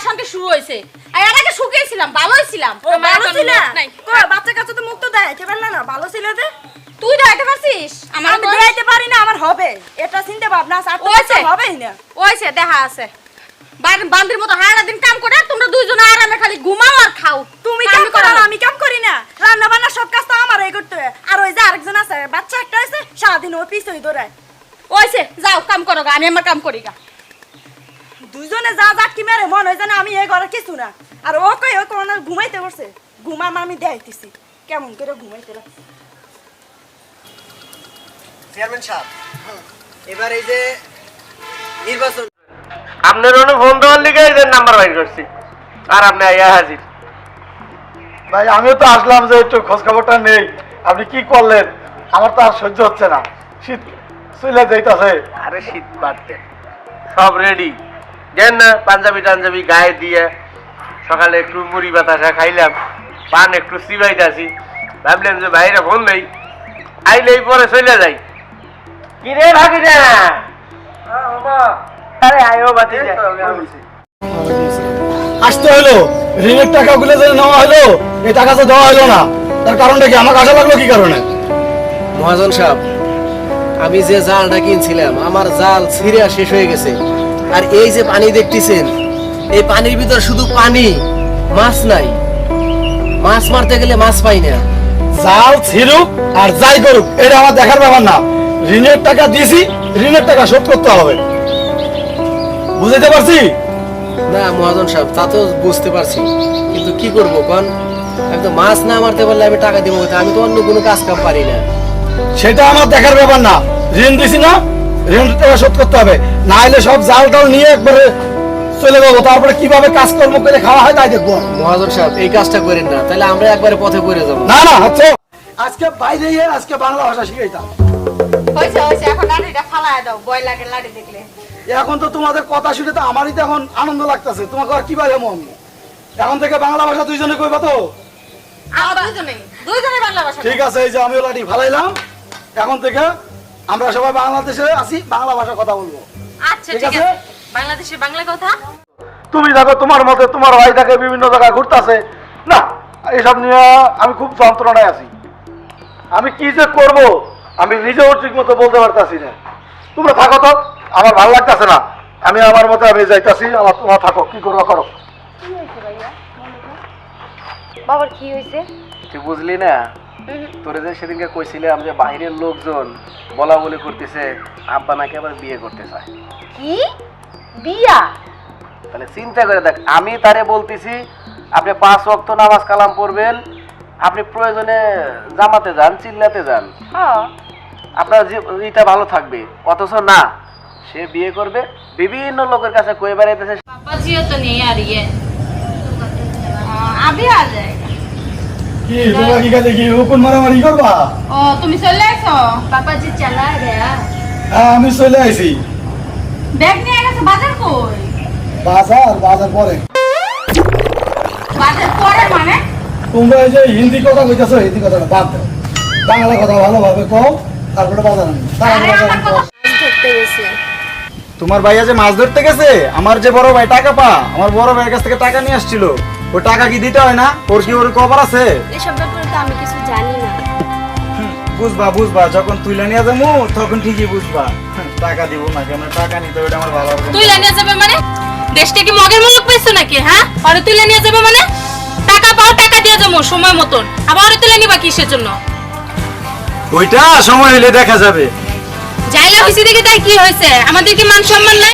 অশান্তি শুরু হয়েছে। আর এর আগে শুকিয়েছিলাম, ভালোই ছিলাম। ও ভালো ছিল কই বাচ্চা কাচ্চা তো মুখ তো দেখাইতে পারলা না, ভালো ছিল যে। তুই দেখাইতে পারছিস? আমার আমি দেখাইতে পারি না, আমার হবে এটা চিন্তা ভাবনা আছে, আর তো হবেই না। ওইছে দেখা আছে বান্দির মতো হারা দিন কাম করে, তোমরা দুইজনে আরামে খালি ঘুমাও আর খাও। তুমি কাম করো না, আমি কাম করি না, রান্না বান্না সব কাজ তো আমারই করতে হয়। আর ওই যে আরেকজন আছে বাচ্চা একটা আছে, সারাদিন ও পিছই দৌড়ায়। ওইছে যাও কাম করো গা, আমি আমার কাম করি গা। দুইজনে যা যা কি মেরে মন হয় জানে আমি এই ঘরে কিছু না। আর ও কই ও কোন ঘুমাইতে বসে, ঘুমার আমি দেখাইতেছি কেমন করে ঘুমাইতে রাখছি। চেয়ারম্যান সাহেব, এবার এই যে নির্বাচন আপনার ওনে ফোন দেওয়ার লিগে এই যে নাম্বার বাইর করছি, আর আপনি আইয়া হাজির। ভাই আমিও তো আসলাম যে একটু খোঁজ খবরটা নেই, আপনি কি করলেন? আমার তো আর সহ্য হচ্ছে না, শীত চলে যাইতেছে। আরে শীত বাড়তে সব রেডি, দেন না পাঞ্জাবি টাঞ্জাবি গায়ে দিয়ে সকালে একটু মুড়ি বাতাসা খাইলাম, পান একটু চিবাইতেছি, ভাবলাম যে বাইরে ফোন দেই, আইলেই পরে চলে যাই। কি রে ভাবি না? আরে আয়ো বাতি আসতে হলো, ঋণের টাকাগুলো যে নেওয়া হলো, এই টাকা তো দেওয়া হলো না, তার কারণটা কি? আমাকে আশা লাগলো কি কারণে? মহাজন সাহেব, আমি যে জালটা কিনছিলাম আমার জাল ছিঁড়ে শেষ হয়ে গেছে। আর এই যে পানি দেখতেছেন, এই পানির ভিতর শুধু পানি, মাছ নাই। মাছ মারতে গেলে মাছ পাই না। জাল ছিড়ুক আর যাই করুক এটা আমার দেখার ব্যাপার না, ঋণের টাকা দিয়েছি, ঋণের টাকা শোধ করতে হবে, বুঝতে পারছি? না মহাজন সাহেব, তা তো বুঝতে পারছি, কিন্তু কি করব কোন? আমি তো মাছ না মারতে পারলে আমি টাকা দিব কোথায়? আমি তো অন্য কোনো কাজ কাম পারি না। সেটা আমার দেখার ব্যাপার না, ঋণ দিছি না, ঋণের টাকা শোধ করতে হবে, না হলে সব জাল টাল নিয়ে একবারে চলে যাবো, তারপরে কিভাবে কাজকর্ম করে খাওয়া হয় তাই দেখবো। মহাজন সাহেব এই কাজটা করেন না, তাহলে আমরা একবারে পথে পড়ে যাবো। না না হচ্ছে আজকে বাইরে গিয়ে আজকে বাংলা ভাষা শিখাইতাম। হইছে হইছে, এখন লাঠিটা ফালায় দাও, ভয় লাগে লাঠি দেখলে। এখন তো তোমাদের কথা শুনে তো আমারই তো এখন আনন্দ লাগতেছে, তোমাকে আর কি বলে মন, এখন থেকে বাংলা ভাষা দুইজনে কইবা তো? আমরা দুইজনে বাংলা ভাষা। ঠিক আছে, এই যে আমিও লাঠি ফালাইলাম, এখন থেকে আমরা সবাই বাংলাদেশে আছি, বাংলা ভাষা কথা বলবো। আচ্ছা ঠিক আছে, বাংলাদেশের বাংলা কথা। তুমি দেখো তোমার মতে তোমার ভাই থাকে বিভিন্ন জায়গায় ঘুরতেছে, না এইসব নিয়ে আমি খুব যন্ত্রণায় আছি, আমি কি যে করব আমি নিজেও ঠিক মতো বলতে পারতাছি না। তোমরা থাকো তো, আমার ভালো লাগতেছে না, আমি আমার মতে আমি যাইতাছি, আমার তোমরা থাকো, কি করবো করো। বাবার কি হয়েছে? তুই বুঝলি না, তোরে যে সেদিনকে কইছিলাম যে বাইরের লোকজন বলা বলি করতেছে আব্বা নাকি আবার বিয়ে করতে চায়। কি বিয়া? তাহলে চিন্তা করে দেখ, আমি তারে বলতেছি আপনি 5 ওয়াক্ত নামাজ কালাম পড়বেন, আপনি প্রয়োজনে জামাতে যান, চিল্লাতে যান, হ্যাঁ আপনার এটা ভালো থাকবে, অথচ না, সে বিয়ে করবে, বিভিন্ন লোকের কাছে কয়ে বেড়াইতেছে। पापा जी तो नहीं आ रही है, अभी आ जाएगा। কি তোমরা কি কাজে কি হুকুম মারামারি করবা? ओ तुम चले आइছো? पापा जी चला गया। হ্যাঁ আমি চলে আইছি। बैग नहीं आएगा तो बाजार कोई? বাজার পরে। बाजार পরে মানে? তোমরা এই যে হিন্দি কথা কইতাছো, হিন্দি কথা বাদ দাও, বাংলা কথা ভালোভাবে কও, তারপরে বাজার আনবো। আরে আমার কথা ধরতে গেছে। তোমার ভাইয়া যে মাছ ধরতে গেছে, আমার যে বড় ভাই টাকা পা, আমার বড় ভাইয়ের কাছ থেকে টাকা নিয়ে আসছিল, ওই টাকা কি দিতে হয় না? ওর কি ওর কভার আছে? এসব ব্যাপারে তো আমি কিছু জানি না। বুঝবা বুঝবা, যখন তুইলা নিয়ে যাবো তখন ঠিকই বুঝবা। টাকা দিব না কেন, টাকা নিতে ওইটা আমার ভালো হবে। তুই নিয়ে যাবে মানে? দেশটা কি মগের মুলুক পেছো নাকি? হ্যাঁ, আরে তুই নিয়ে যাবে মানে? টাকা পাও, টাকা দিয়ে যাবো সময় মতন, আবার আরে তুই নিবা কিসের জন্য? ওইটা সময় হলে দেখা যাবে। যাইলা হইছে দেখি তাই কি হয়েছে? আমাদের কি মান সম্মান নাই?